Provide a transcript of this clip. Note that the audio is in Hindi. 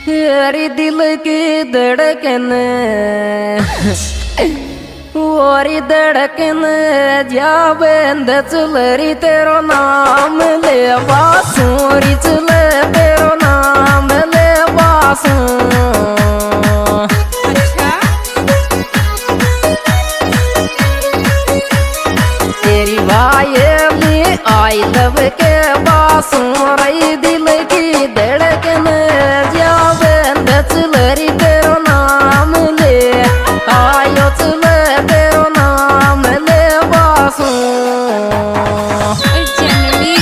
तेरी दिल की धड़कन और धड़कन जावे चलरी तेरो नाम ले बासूरी चले तेरो नाम ले बासू तेरी भाई आई तब के बासू रही